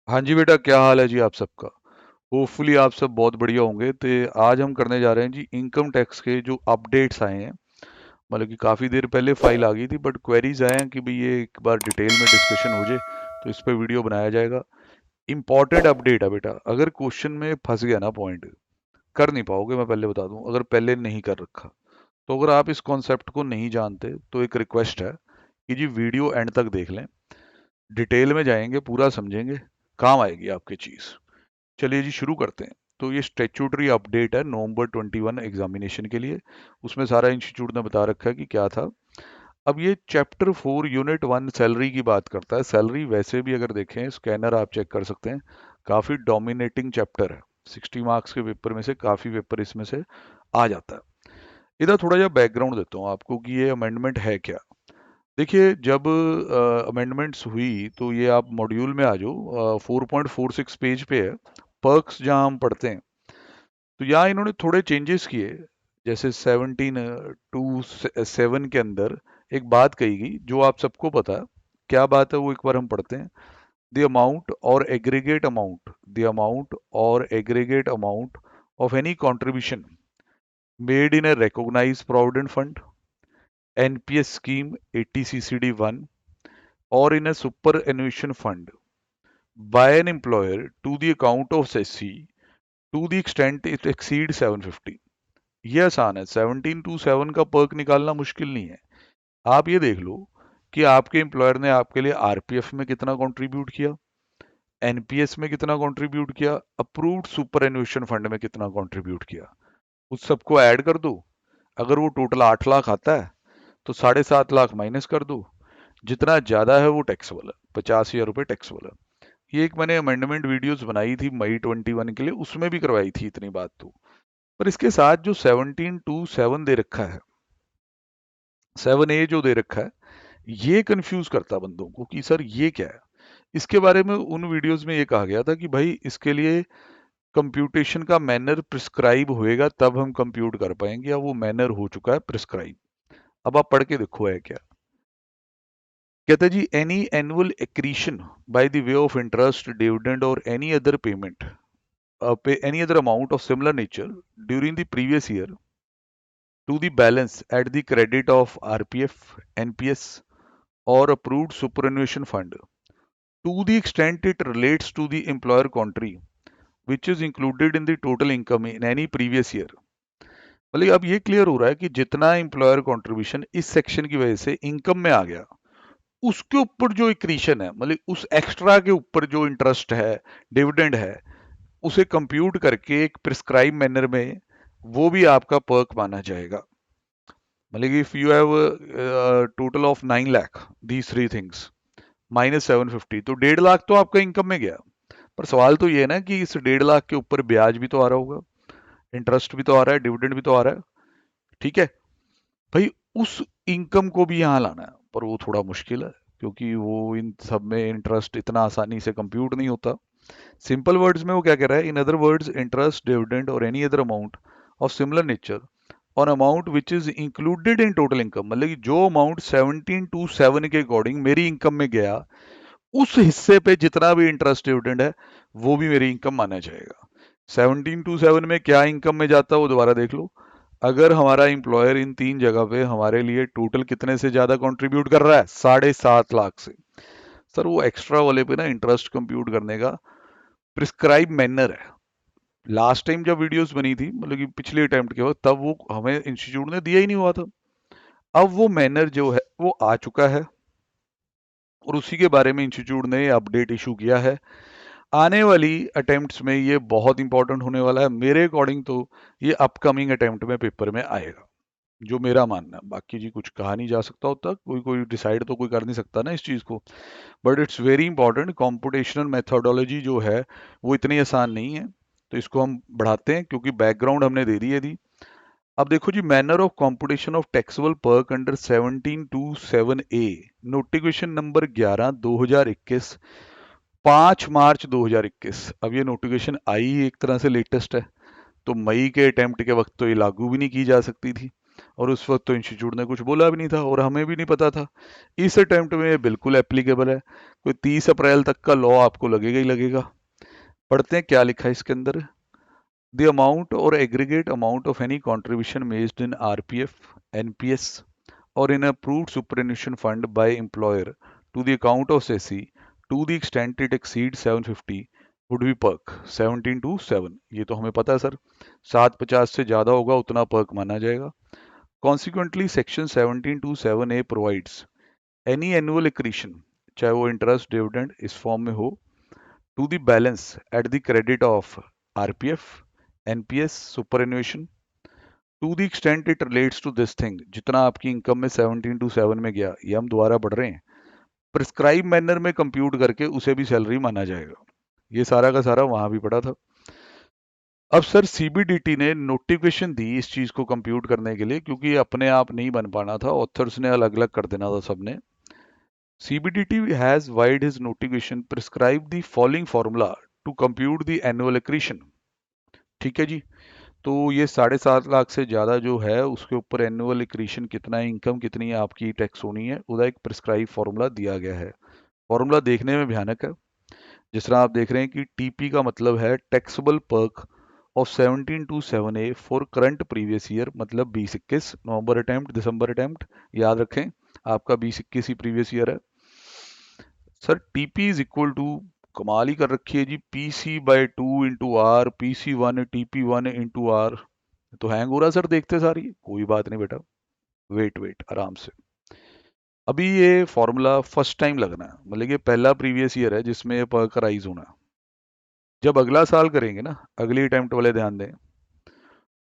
हाँ जी बेटा, क्या हाल है जी आप सबका। होपफुली आप सब बहुत बढ़िया होंगे। तो आज हम करने जा रहे हैं जी इनकम टैक्स के जो अपडेट्स आए हैं। मतलब कि काफ़ी देर पहले फाइल आ गई थी बट क्वेरीज आए हैं कि भाई ये एक बार डिटेल में डिस्कशन हो जाए, तो इस पर वीडियो बनाया जाएगा। इंपॉर्टेंट अपडेट है बेटा, अगर क्वेश्चन में फंस गया ना पॉइंट, कर नहीं पाओगे। मैं पहले बता दूं, अगर पहले नहीं कर रखा तो अगर आप इस कॉन्सेप्ट को नहीं जानते तो एक रिक्वेस्ट है कि जी वीडियो एंड तक देख लें, डिटेल में जाएंगे, पूरा समझेंगे, काम आएगी आपकी चीज़। चलिए जी शुरू करते हैं। तो ये स्टेचुटरी अपडेट है नवंबर 21 एग्जामिनेशन के लिए। उसमें सारा इंस्टीट्यूट ने बता रखा है कि क्या था। अब ये चैप्टर 4 यूनिट 1 सैलरी की बात करता है। सैलरी वैसे भी अगर देखें, स्कैनर आप चेक कर सकते हैं, काफ़ी डोमिनेटिंग चैप्टर है। 60 मार्क्स के पेपर में से काफ़ी पेपर इसमें से आ जाता है। इधर थोड़ा सा बैकग्राउंड देता हूँ आपको कि ये अमेंडमेंट है क्या। देखिए, जब अमेंडमेंट्स हुई तो ये आप मॉड्यूल में आ जाओ, 4.46 पेज पे है, पर्क्स जहां हम पढ़ते हैं। तो यहाँ इन्होंने थोड़े चेंजेस किए। जैसे 17(2)(7) के अंदर एक बात कही गई जो आप सबको पता है। क्या बात है वो एक बार हम पढ़ते हैं। द अमाउंट और एग्रीगेट अमाउंट, द अमाउंट और aggregate amount of any contribution made in a recognised provident fund, NPS scheme, 80CCD1, or in a superannuation fund by an employer to the account of cessee to the extent it exceeds 750। ये आसान है, 17(2)(7) का Perk निकालना मुश्किल नहीं है। आप ये देख लो कि आपके एम्प्लॉयर ने आपके लिए आरपीएफ में कितना कंट्रीब्यूट किया, एनपीएस में कितना कंट्रीब्यूट किया, अप्रूव्ड सुपर एन्युएशन फंड में कितना कंट्रीब्यूट किया, उस सबको ऐड कर दो। अगर वो टोटल 8 लाख आता है तो 7.5 लाख माइनस कर दो। जितना ज्यादा है वो टैक्सेबल है, 50,000 रुपये टैक्सेबल है। ये एक मैंने अमेंडमेंट वीडियोस बनाई थी मई 21 के लिए, उसमें भी करवाई थी इतनी बात तो। पर इसके साथ जो 17(2)(7 दे रखा है, 7A जो दे रखा है, ये कंफ्यूज करता बंदों को कि सर ये क्या है। इसके बारे में उन वीडियोस में ये कहा गया था कि भाई इसके लिए कंप्यूटेशन का मैनर प्रिस्क्राइब होएगा तब हम कंप्यूट कर पाएंगे, या वो मैनर हो चुका है प्रिस्क्राइब। अब आप पढ़ के देखो है क्या। कहता है जी, any annual accretion by the way of interest, dividend और any other payment, pay any other amount of similar nature during the previous year to the balance at the credit of RPF, NPS, or approved superannuation fund to the extent it relates to the employer country which is included in the total income in any previous year। मतलब अब ये clear हो रहा है कि जितना employer contribution इस section की वजह से इनकम में आ गया, उसके ऊपर जो इक्रीशन है, मतलब उस एक्स्ट्रा के ऊपर जो इंटरेस्ट है, डिविडेंड है, उसे कंप्यूट करके एक प्रिस्क्राइब मैनर में वो भी आपका पर्क माना जाएगा। मतलब कि if you have total of 9 lakh, these three things, minus 750, तो 1.5 लाख तो आपका इनकम में गया। पर सवाल तो ये है ना कि इस 1.5 लाख के ऊपर ब्याज भी तो आ रहा होगा, इंटरेस्ट भी तो आ रहा है, डिविडेंड भी तो आ रहा है। ठीक है भाई, उस इनकम को भी यहाँ लाना है, पर वो थोड़ा मुश्किल है क्योंकि वो इन सब में इंटरेस्ट इतना आसानी से कंप्यूट नहीं होता। सिंपल वर्ड्स में वो क्या कह रहा है, in other words interest, dividend और any other amount of similar nature on amount which is included in total income, मतलब कि जो अमाउंट 17(2)(7) के अकॉर्डिंग मेरी इनकम में गया, उस हिस्से पे जितना भी इंटरेस्ट डिविडेंड है वो भी मेरी इनकम माना जाएगा। 17(2)(7) में क्या इनकम में जाता है वो दोबारा देख लो। अगर हमारा एम्प्लॉयर इन तीन जगह पे हमारे लिए टोटल कितने से ज्यादा कंट्रीब्यूट कर रहा है, 7.5 लाख से, सर वो एक्स्ट्रा वाले पे ना इंटरेस्ट कंप्यूट करने का प्रिस्क्राइब मैनर है। लास्ट टाइम जब वीडियोस बनी थी, मतलब कि पिछले अटेम्प्ट के वक्त, तब वो हमें इंस्टीट्यूट ने दिया ही नहीं हुआ था। अब वो मैनर जो है वो आ चुका है और उसी के बारे में इंस्टीट्यूट ने अपडेट इशू किया है। आने वाली अटेम्प्ट्स में ये बहुत इंपॉर्टेंट होने वाला है। मेरे अकॉर्डिंग तो ये अपकमिंग अटेम्प्ट में पेपर में आएगा, जो मेरा मानना है। बाकी जी कुछ कहा नहीं जा सकता होता, कोई कोई डिसाइड तो कोई कर नहीं सकता ना इस चीज़ को। But it's very important. Computational methodology जो है वो इतनी आसान नहीं है, तो इसको हम बढ़ाते हैं क्योंकि बैकग्राउंड हमने दे दी है दी। अब देखो जी, manner of competition of taxable perk under 17(2)(7)A, notification number 11/2021, 5 March 2021। अब ये नोटिफिकेशन आई एक तरह से लेटेस्ट है, तो मई के अटेम्प्ट के वक्त तो ये लागू भी नहीं की जा सकती थी। और उस वक्त तो इंस्टीट्यूट ने कुछ बोला भी नहीं था और हमें भी नहीं पता था। इस अटेम्प्ट में ये बिल्कुल एप्लीकेबल है, कोई 30 अप्रैल तक का लॉ आपको लगेगा ही लगेगा। पढ़ते हैं क्या लिखा है इसके अंदर। द अमाउंट और aggregate amount of any contribution made in RPF, NPS or in approved superannuation fund by employer to the account of cessee to the extent it exceeds 750 would be perk 17 to 7। ये तो हमें पता है sir, 750 से ज़्यादा होगा उतना Perk माना जाएगा। Consequently, section 17 to 7A provides any annual accretion, चाहे वो इंटरेस्ट डिविडेंड इस फॉर्म में हो, to the balance at the credit of RPF, NPS, superannuation to the extent it relates to this thing, जितना आपकी इनकम में 17 to 7 में गया, ये हम दोबारा पढ़ रहे हैं, प्रिस्क्राइब मैनर में कंप्यूट करके उसे भी सैलरी माना जाएगा। ये सारा का सारा वहां भी पढ़ा था। अब सर सीबीडीटी ने नोटिफिकेशन दी इस चीज को कंप्यूट करने के लिए, क्योंकि ये अपने आप नहीं बन पाना था, ऑथर्स ने अलग अलग कर देना था सबने। CBDT has vide his notification prescribe the following formula to compute the annual accretion. ठीक है जी, तो ये 7.5 लाख से ज़्यादा जो है उसके ऊपर एनुअल एक्रीशन कितना है, इनकम कितनी है आपकी टैक्स होनी है, उसका एक प्रिस्क्राइब फॉर्मूला दिया गया है। फॉर्मूला देखने में भयानक है। जिस तरह आप देख रहे हैं कि टीपी का मतलब है taxable perk of 17 to 7A for current previous year, मतलब 2021 नवंबर अटेम्प्ट दिसंबर अटेम्प्ट, याद रखें आपका 2021 ही प्रीवियस ईयर है। Sir TP is equal to, कमाल ही कर रखी है जी, PC/2 into R, PC1 TP1 into R. तो हैंग हो रहा सर देखते सारी, कोई बात नहीं बेटा, वेट वेट आराम से। अभी ये फॉर्मूला फर्स्ट टाइम लगना है, मतलब ये पहला प्रीवियस ईयर है जिसमें ये पर्क राइज होना है। जब अगला साल करेंगे ना, अगली अटेम्प्ट वाले ध्यान दें,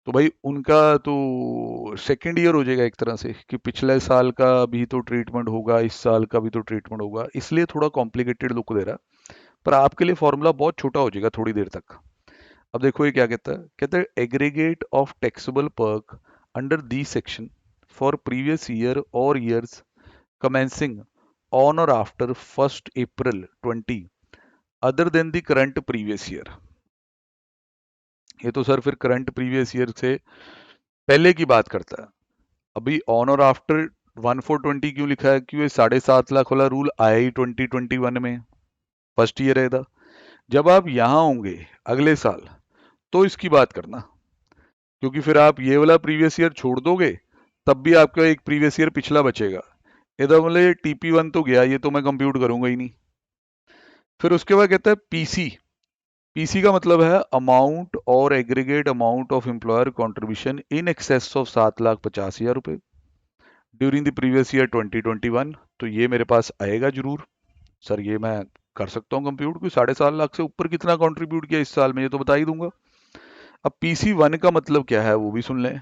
तो भाई उनका तो सेकेंड ईयर हो जाएगा एक तरह से, कि पिछले साल का भी तो ट्रीटमेंट होगा, इस साल का भी तो ट्रीटमेंट होगा, इसलिए थोड़ा कॉम्प्लिकेटेड लुक दे रहा है। पर आपके लिए फॉर्मूला बहुत छोटा हो जाएगा थोड़ी देर तक। अब देखो ये क्या कहता है aggregate of taxable perk under the section for previous year और ईयर्स कमेंसिंग ऑन और after 1 April 20 other than the current previous year. ये तो सर फिर करंट प्रीवियस ईयर से पहले की बात करता है। अभी ऑन और आफ्टर 1/4/20 क्यों लिखा है, क्यों ये 7.5 लाख वाला रूल आया ही 2021 में, फर्स्ट ईयर है था। जब आप यहां होंगे अगले साल तो इसकी बात करना, क्योंकि फिर आप ये वाला प्रीवियस ईयर छोड़ दोगे तब भी आपका एक प्रीवियस ईयर पिछला बचेगा। इधर मतलब ये TP1 तो गया, ये तो मैं कंप्यूट करूंगा ही नहीं। फिर उसके बाद कहता है पीसी। पीसी का मतलब है अमाउंट और aggregate amount of employer contribution in excess of 7,50,000 रुपए ड्यूरिंग द प्रीवियस ईयर 2021। तो ये मेरे पास आएगा जरूर सर, ये मैं कर सकता हूँ कंप्यूट, क्योंकि 7.5 लाख से ऊपर कितना कंट्रीब्यूट किया इस साल में ये तो बता ही दूंगा। अब PC1 का मतलब क्या है वो भी सुन लें।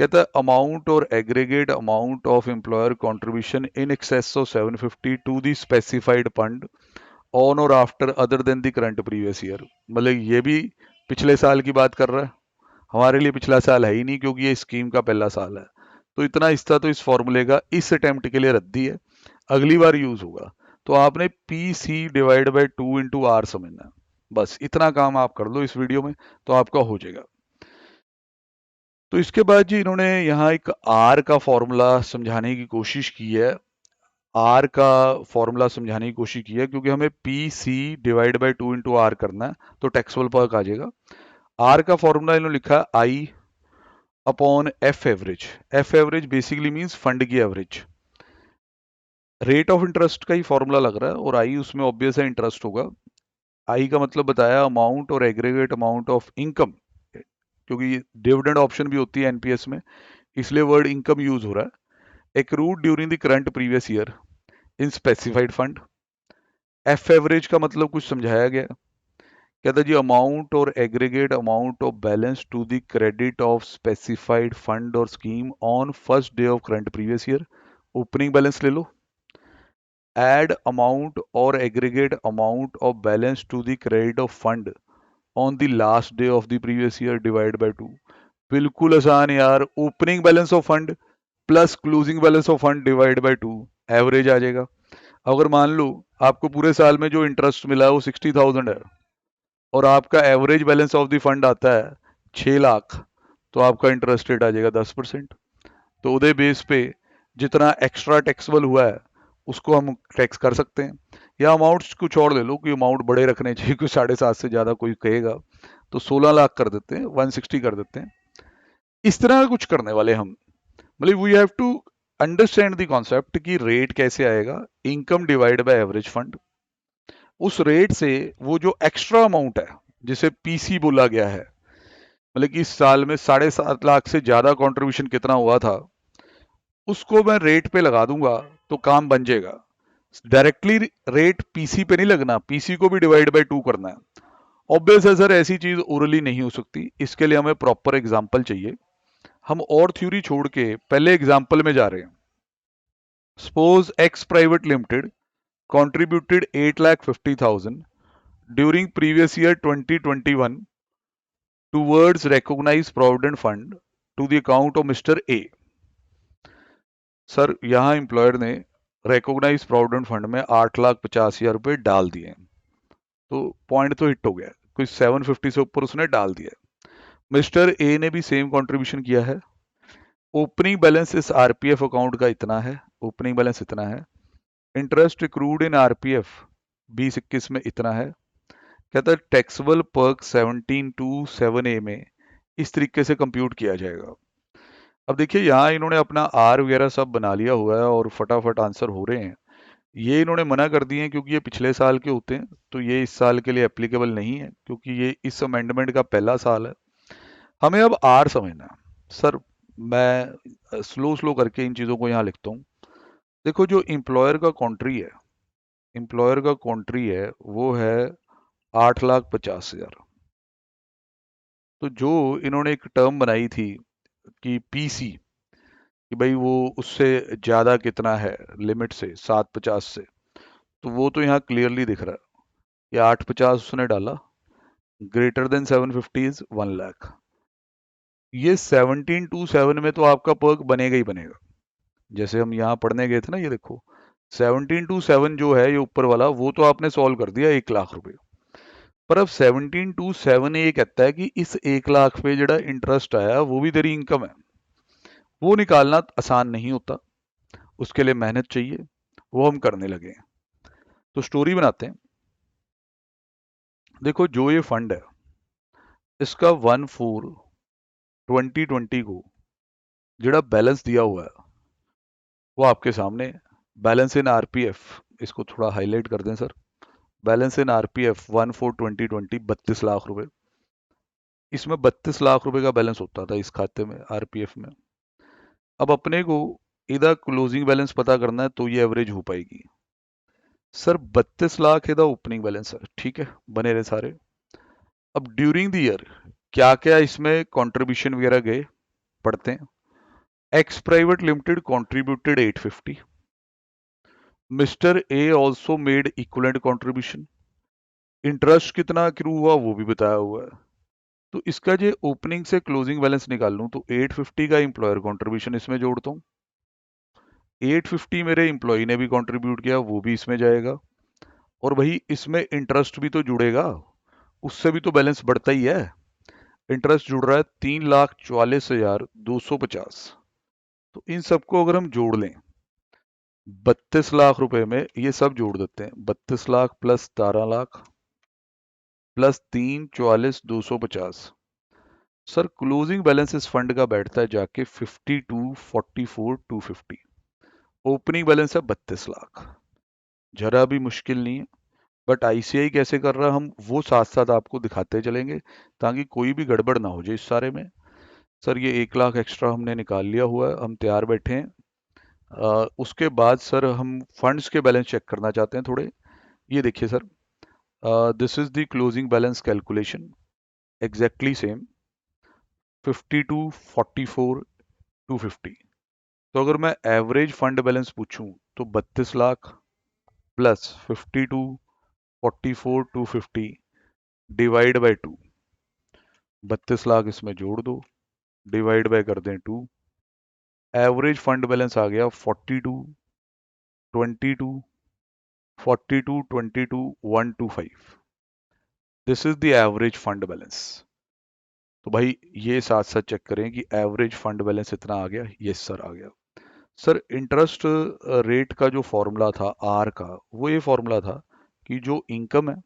कहता है अमाउंट और aggregate amount of employer contribution in excess of 750 to the specified fund on और after other than the current previous year. मतलब ये भी पिछले साल की बात कर रहा है, हमारे लिए पिछला साल है ही नहीं क्योंकि ये स्कीम का पहला साल है। तो इतना हिस्सा तो इस फॉर्मूले का इस अटेम्प्ट के लिए रद्दी है, अगली बार यूज होगा। तो आपने PC/2 इंटू आर समझना है, बस इतना काम आप कर लो इस वीडियो में तो आपका हो जाएगा। तो इसके बाद जी इन्होंने यहाँ एक आर का फॉर्मूला समझाने की कोशिश की है, आर का फॉर्मूला समझाने की कोशिश की है, क्योंकि हमें PC/2 इंटू आर करना है तो टैक्सेबल पर्क आ जाएगा। आर का फॉर्मूला इन्होंने लिखा है I upon F average. F average basically means fund की एवरेज। रेट ऑफ इंटरेस्ट का ही फॉर्मूला लग रहा है और आई उसमें ऑब्वियस है इंटरेस्ट होगा। आई का मतलब बताया अमाउंट और एग्रीगेट अमाउंट ऑफ इनकम, क्योंकि डिविडेंड ऑप्शन भी होती है एनपीएस में, इसलिए वर्ड इनकम यूज हो रहा है। Accrued during the current previous year in specified fund. F average का मतलब कुछ समझाया गया, कहता जी अमाउंट और aggregate amount of balance to the credit of specified fund or scheme on first day of current previous year. Opening balance ले लो, एड अमाउंट और aggregate amount of balance to the credit of fund on the last day of the previous year divide by 2। बिल्कुल आसान यार, opening balance of fund plus closing balance of fund divide by 2, average आ जाएगा। अगर मान लो आपको पूरे साल में जो इंटरेस्ट मिला है वो 60,000 है और आपका average balance of the fund आता है 6 लाख, तो आपका इंटरेस्ट रेट आ जाएगा 10%। तो उदय बेस पे जितना एक्स्ट्रा टैक्सेबल हुआ है उसको हम टैक्स कर सकते हैं, या अमाउंट्स कुछ और ले लो कि अमाउंट बड़े रखने चाहिए, कुछ 7.5 से ज़्यादा कोई कहेगा तो 16 लाख कर देते हैं, 160 कर देते हैं। इस तरह का कुछ करने वाले हम, मतलब we have to understand the concept कि रेट कैसे आएगा, income divide by average fund. उस रेट से वो जो एक्स्ट्रा अमाउंट है जिसे पीसी बोला गया है, मतलब कि इस साल में 7.5 लाख से ज्यादा कंट्रीब्यूशन कितना हुआ था, उसको मैं रेट पे लगा दूंगा तो काम बन जाएगा। डायरेक्टली रेट पीसी पे नहीं लगना, पीसी को भी डिवाइड बाय 2 करना है। ऑब्वियस है सर, ऐसी चीज ओरली नहीं हो सकती, इसके लिए हमें प्रॉपर एग्जाम्पल चाहिए। हम और थ्योरी छोड़ के पहले एग्जाम्पल में जा रहे हैं। Suppose x private limited contributed 8,50,000 during previous year 2021 towards recognized provident fund to the account of Mr. A। Sir यहाँ एम्प्लॉयर ने रिकॉग्नाइज प्रोविडेंट फंड में 8,50,000 रुपए डाल दिए, तो पॉइंट तो हिट हो गया, कोई 750 से ऊपर उसने डाल दिया। मिस्टर ए ने भी सेम कंट्रीब्यूशन किया है। ओपनिंग बैलेंस इस आरपीएफ अकाउंट का इतना है, ओपनिंग बैलेंस इतना है। इंटरेस्ट एक्रूड इन आरपीएफ 2021 में इतना है। कहता है टैक्सेबल पर्क 17(2)(7)(a) में इस तरीके से कंप्यूट किया जाएगा। अब देखिए यहाँ इन्होंने अपना आर वगैरह सब बना लिया हुआ है और फटाफट आंसर हो रहे हैं। ये इन्होंने मना कर दिए हैं क्योंकि ये पिछले साल के होते हैं, तो ये इस साल के लिए एप्लीकेबल नहीं है क्योंकि ये इस अमेंडमेंट का पहला साल है। हमें अब आर समझना है। सर मैं स्लो स्लो करके इन चीज़ों को यहाँ लिखता हूँ। देखो जो एम्प्लॉयर का कॉन्ट्री है वो है 8,50,000। तो जो इन्होंने एक टर्म बनाई थी कि पीसी, कि भाई वो उससे ज्यादा कितना है लिमिट से 750 से, तो वो तो यहाँ क्लियरली दिख रहा है। ये 850 उसने डाला, ग्रेटर देन 750 इज 1 लाख। ये 17(2)(7) में तो आपका पर्क बनेगा ही बनेगा। जैसे हम यहाँ पढ़ने गए थे ना, ये देखो 17(2)(7) जो है ये ऊपर वाला, वो तो आपने सॉल्व कर दिया 1 लाख रुपए। पर अब 17(2)(7) ये कहता है कि इस 1 लाख पे जड़ा इंटरेस्ट आया वो भी तेरी इनकम है। वो निकालना आसान नहीं होता, उसके लिए मेहनत चाहिए, वो हम करने लगे हैं। तो स्टोरी बनाते हैं। देखो जो ये फंड है इसका 1/4/2020 को जड़ा बैलेंस दिया हुआ है वो आपके सामने है। बैलेंस इन आरपीएफ, इसको थोड़ा हाईलाइट कर दें सर। बैलेंस इन आरपीएफ 1/4/2020 32 लाख रुपए। इसमें 32 लाख रुपए का बैलेंस होता था इस खाते में, आरपीएफ में। अब अपने को इधर क्लोजिंग बैलेंस पता करना है तो ये एवरेज हो पाएगी। सर 32 लाख इधर ओपनिंग बैलेंस है, ठीक है, बने रहे सारे। अब ड्यूरिंग द ईयर क्या क्या इसमें कंट्रीब्यूशन वगैरह गए पढ़ते हैं। X private limited contributed 850। Mister A also made equivalent contribution. Interest कितना accrue हुआ वो भी बताया हुआ है। तो इसका जो ओपनिंग से क्लोजिंग बैलेंस निकाल लूं तो 850 का इंप्लॉयर कंट्रीब्यूशन इसमें जोड़ता हूँ, 850 मेरे इंप्लॉय ने भी कंट्रीब्यूट किया वो भी इसमें जाएगा, और भाई इसमें इंटरेस्ट भी तो जुड़ेगा, उससे भी तो बैलेंस बढ़ता ही है। इंटरेस्ट जुड़ रहा है 3,44,250। तो इन सबको अगर हम जोड़ लें 32 लाख रुपए में, ये सब जोड़ देते हैं, 32 lakh plus 17 lakh plus 3,44,250। Sir closing balance इस फंड का बैठता है जाके 52,44,250। ओपनिंग बैलेंस है 32 लाख। जरा भी मुश्किल नहीं है। बट आईसीआई कैसे कर रहा है हम वो साथ साथ आपको दिखाते चलेंगे ताकि कोई भी गड़बड़ ना हो जाए इस सारे में। सर ये 1 लाख एक्स्ट्रा हमने निकाल लिया हुआ है, हम तैयार बैठे हैं। उसके बाद सर हम फंड्स के बैलेंस चेक करना चाहते हैं थोड़े। ये देखिए sir, this is the closing balance calculation, exactly same 52,44,250। तो अगर मैं एवरेज फंड बैलेंस पूछूं तो 32 lakh plus 52,44,250 divide by 2। 32 lakh इसमें जोड़ दो, डिवाइड बाय कर दें 2। एवरेज फंड बैलेंस आ गया 42,22,42,22,125। This is the average fund balance. तो भाई ये साथ साथ चेक करें कि एवरेज फंड बैलेंस इतना आ गया। यस सर आ गया। सर इंटरेस्ट रेट का जो फॉर्मूला था आर का, वो ये फॉर्मूला था कि जो इनकम है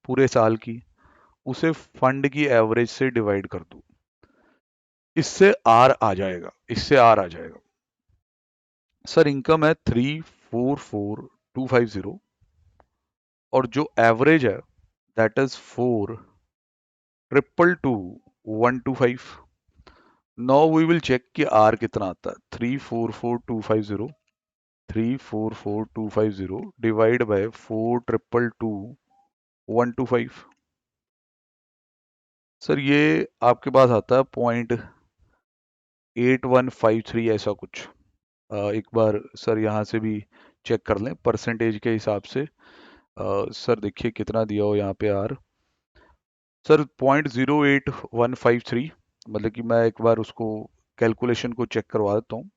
पूरे साल की, उसे फंड की एवरेज से डिवाइड कर दो, इससे आर आ जाएगा, इससे आर आ जाएगा। सर इनकम है 344250, और जो एवरेज है that is 422125। Now we will check कि आर कितना आता है। 344250, 344250 डिवाइड बाय 422125। सर ये आपके पास आता है 0.8153 ऐसा कुछ। एक बार सर यहाँ से भी चेक कर लें परसेंटेज के हिसाब से। सर देखिए कितना दिया हो यहाँ पे आर। सर 0.08153, मतलब कि मैं एक बार उसको कैलकुलेशन को चेक करवा देता हूँ।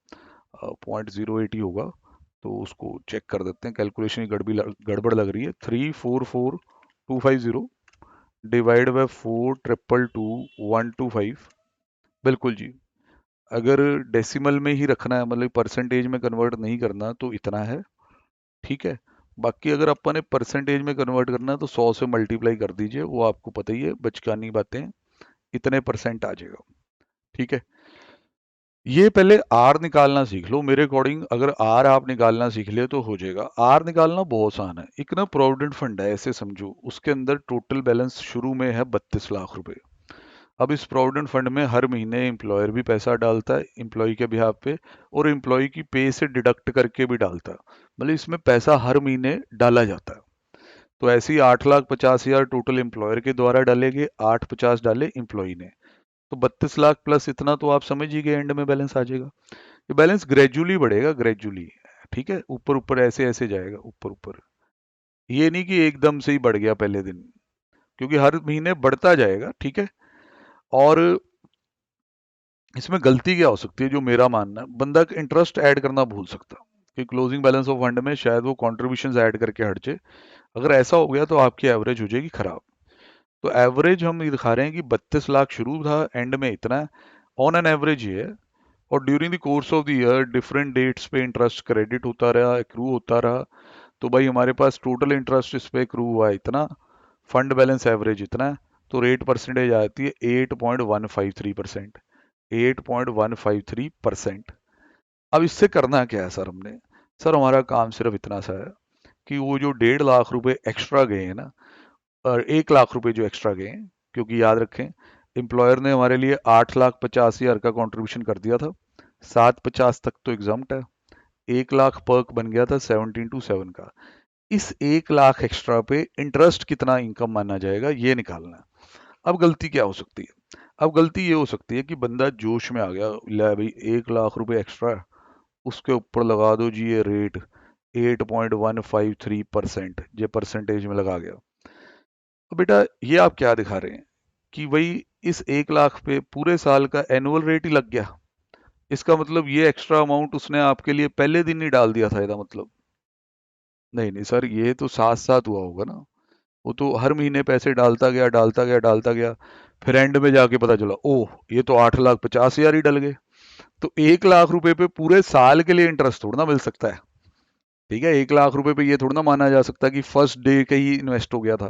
0.08 ही होगा, तो उसको चेक कर देते हैं। कैलकुलेशन ही गड़बड़ लग रही है। 344250 डिवाइड बाय 422125। बिल्कुल जी। अगर डेसिमल में ही रखना है, मतलब परसेंटेज में कन्वर्ट नहीं करना, तो इतना है, ठीक है। बाकी अगर अपन ने परसेंटेज में कन्वर्ट करना है तो 100 से मल्टीप्लाई कर दीजिए, वो आपको पता ही है, बचकानी बातें, इतने परसेंट आ जाएगा, ठीक है। ये पहले आर निकालना सीख लो। मेरे अकॉर्डिंग अगर आर आप निकालना सीख ले तो हो जाएगा। आर निकालना बहुत आसान है। एक ना प्रोविडेंट फंड है, ऐसे समझो, उसके अंदर टोटल बैलेंस शुरू में है 32 लाख रुपए। अब इस प्रोविडेंट फंड में हर महीने एम्प्लॉयर भी पैसा डालता है एम्प्लॉय के बिहाफ पे, और एम्प्लॉय की पे से डिडक्ट करके भी डालता है। मतलब इसमें पैसा हर महीने डाला जाता है। तो ऐसे ही 8,50,000 टोटल एम्प्लॉयर के द्वारा डाले गए, 850 डाले एम्प्लॉय ने, तो 32 लाख प्लस इतना, तो आप समझ ही गए एंड में बैलेंस आ जाएगा। ये बैलेंस ग्रेजुअली बढ़ेगा, ग्रेजुअली, ठीक है, ऊपर ऊपर ऐसे ऐसे जाएगा, ऊपर ऊपर। ये नहीं कि एकदम से ही बढ़ गया पहले दिन, क्योंकि हर महीने बढ़ता जाएगा, ठीक है। और इसमें गलती क्या हो सकती है, जो मेरा मानना है, बंदा इंटरेस्ट ऐड करना भूल सकता है कि क्लोजिंग बैलेंस ऑफ फंड में शायद वो कॉन्ट्रीब्यूशन ऐड करके हट जाए। अगर ऐसा हो गया तो आपकी एवरेज हो जाएगी खराब। तो एवरेज हम ये दिखा रहे हैं कि 32 लाख शुरू था, एंड में इतना है, ऑन एन एवरेज ये है। और during the course of the year different dates पे इंटरेस्ट क्रेडिट होता रहा, एक्रू होता रहा। तो भाई हमारे पास टोटल इंटरेस्ट इस पे एक्रू हुआ है इतना, फंड बैलेंस एवरेज इतना है, तो रेट परसेंटेज आती है 8.153%। 8.153%। अब इससे करना क्या है सर हमने? सर हमारा काम सिर्फ इतना सा है कि वो जो 1.5 लाख रुपए एक्स्ट्रा गए हैं ना, और 1 लाख रुपए जो एक्स्ट्रा गए हैं, क्योंकि याद रखें एम्प्लॉयर ने हमारे लिए 8,50,000 का कंट्रीब्यूशन कर दिया था, 750 तक तो एग्जाम्प्ट है, 1 लाख पर्क बन गया था 17 to 7 का। इस 1 लाख एक्स्ट्रा पे इंटरेस्ट कितना इनकम माना जाएगा, ये निकालना है। अब गलती क्या हो सकती है? अब गलती ये हो सकती है कि बंदा जोश में आ गया, ले भाई 1 लाख रुपए एक्स्ट्रा है, उसके ऊपर लगा दो जी ये रेट 8.153%, ये परसेंटेज में लगा गया। तो बेटा ये आप क्या दिखा रहे हैं कि भाई इस 1 लाख पे पूरे साल का एनुअल रेट ही लग गया। इसका मतलब ये एक्स्ट्रा अमाउंट उसने आपके लिए पहले दिन ही डाल दिया था, इसका मतलब? नहीं नहीं सर, ये तो साथ साथ हुआ होगा ना। वो तो हर महीने पैसे डालता गया डालता गया डालता गया, फिर एंड में जाके पता चला ओह ये तो 8,50,000 ही डल गए। तो 1 लाख रुपए पे पूरे साल के लिए इंटरेस्ट थोड़ा ना मिल सकता है, ठीक है। 1 लाख रुपए पे ये थोड़ा ना माना जा सकता कि फर्स्ट डे का ही इन्वेस्ट हो गया था।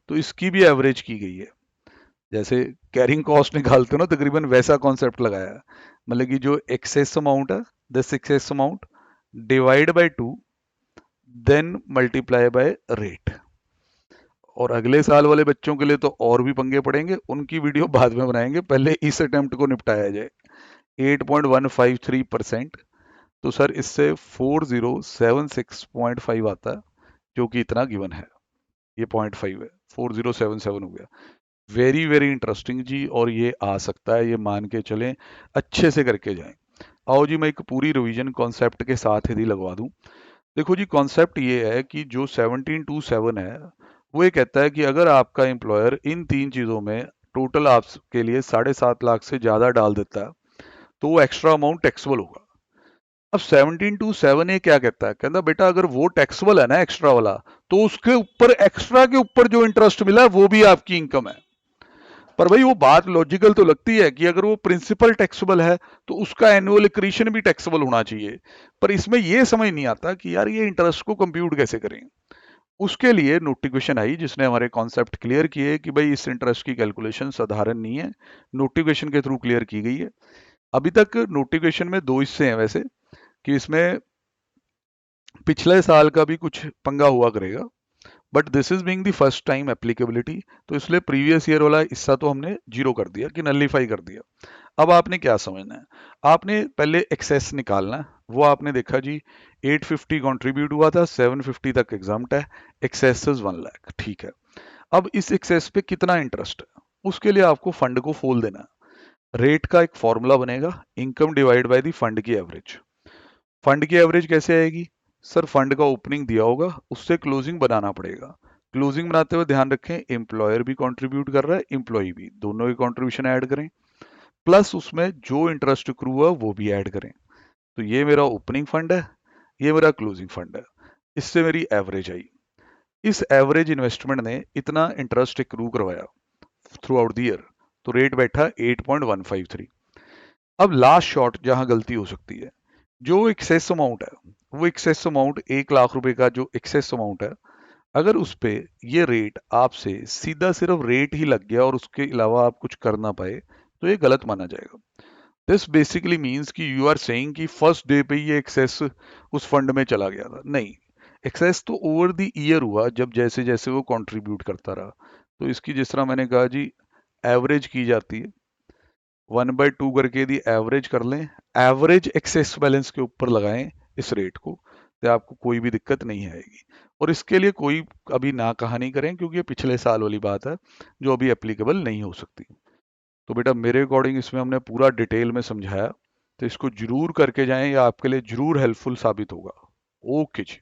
तो इसकी भी एवरेज की गई है। जैसे कैरिंग कॉस्ट निकालते हो ना, तकरीबन वैसा कॉन्सेप्ट लगाया है। मतलब कि जो एक्सेस अमाउंट है, this excess amount divide by 2, then multiply by rate. और अगले साल वाले बच्चों के लिए तो और भी पंगे पड़ेंगे, उनकी वीडियो बाद में बनाएंगे, पहले इस अटेम्प्ट को निपटाया जाए। 8.153%, तो सर इससे 4076.5 आता है, जो कि इतना गिवन है, ये 0.5 है, 4077 हो गया। वेरी वेरी इंटरेस्टिंग जी, और ये आ सकता है, ये मान के चलें, अच्छे से करके जाएं। आओ जी मैं एक पूरी रिवीजन कॉन्सेप्ट के साथ यदि लगवा दूं। देखो जी कॉन्सेप्ट ये है कि जो 17 to 7 है, वो ये कहता है कि अगर आपका एम्प्लॉयर इन तीन चीज़ों में टोटल आपके लिए 7.5 लाख से ज़्यादा डाल देता है, तो वो एक्स्ट्रा अमाउंट टैक्सेबल होगा। अब 17 to 7 ये क्या कहता है? कहता बेटा अगर वो टैक्सेबल है ना एक्स्ट्रा वाला, तो उसके ऊपर एक्स्ट्रा के ऊपर जो इंटरेस्ट मिला है वो भी आपकी इनकम है। पर भाई वो बात लॉजिकल तो लगती है कि अगर वो प्रिंसिपल टैक्सेबल है तो उसका एनुअल एक्रीशन भी टैक्सेबल होना चाहिए। पर इसमें ये समझ नहीं आता कि यार ये इंटरेस्ट को कंप्यूट कैसे करें। उसके लिए नोटिफिकेशन आई जिसने हमारे कॉन्सेप्ट क्लियर किए कि भाई इस इंटरेस्ट की कैलकुलेशन साधारण नहीं है, नोटिफिकेशन के थ्रू क्लियर की गई है। अभी तक नोटिफिकेशन में दो हिस्से हैं वैसे, कि इसमें पिछले साल का भी कुछ पंगा हुआ करेगा, but this is being the first time applicability, तो इसलिए प्रीवियस ईयर वाला हिस्सा तो हमने जीरो कर दिया कि नलीफाई कर दिया। अब आपने क्या समझना है, आपने पहले एक्सेस निकालना है। वो आपने देखा जी 850 कंट्रीब्यूट हुआ था, 750 तक एग्जाम्प्ट है, एक्सेस इज 1 लाख, ठीक है। अब इस एक्सेस पे कितना इंटरेस्ट है, उसके लिए आपको फंड को फोल देना है। रेट का एक फॉर्मूला बनेगा, income divide by the fund की एवरेज। फंड की एवरेज कैसे आएगी, सर फंड का ओपनिंग दिया होगा, उससे क्लोजिंग बनाना पड़ेगा। क्लोजिंग बनाते हुए ध्यान रखें एम्प्लॉयर भी कंट्रीब्यूट कर रहा है, एम्प्लॉय भी, दोनों की कंट्रीब्यूशन ऐड करें, प्लस उसमें जो इंटरेस्ट क्रू हुआ वो भी ऐड करें। तो ये मेरा ओपनिंग फंड है, ये मेरा क्लोजिंग फंड है, इससे मेरी एवरेज आई। इस एवरेज इन्वेस्टमेंट ने इतना इंटरेस्ट एक्रू करवाया थ्रू आउट द ईयर, तो रेट बैठा 8.153। अब लास्ट शॉट जहां गलती हो सकती है, जो एक्सेस अमाउंट है, वो एक्सेस अमाउंट 1 लाख रुपए का जो एक्सेस अमाउंट है, अगर उस पे ये रेट आपसे सीधा सिर्फ रेट ही लग गया और उसके अलावा आप कुछ कर ना पाए, तो ये गलत माना जाएगा। दिस बेसिकली मीन्स कि यू आर सेइंग कि फर्स्ट डे पे ये एक्सेस उस फंड में चला गया था, नहीं। एक्सेस तो ओवर द ईयर हुआ, जब जैसे जैसे वो कंट्रीब्यूट करता रहा। तो इसकी जिस तरह मैंने कहा जी, एवरेज की जाती है, 1/2 करके दी एवरेज कर लें, एवरेज एक्सेस बैलेंस के ऊपर लगाएं इस रेट को, तो आपको कोई भी दिक्कत नहीं आएगी। और इसके लिए कोई अभी ना कहानी करें, क्योंकि ये पिछले साल वाली बात है जो अभी एप्लीकेबल नहीं हो सकती। तो बेटा मेरे अकॉर्डिंग इसमें हमने पूरा डिटेल में समझाया, तो इसको जरूर करके जाएं, या आपके लिए जरूर हेल्पफुल साबित होगा। ओके जी।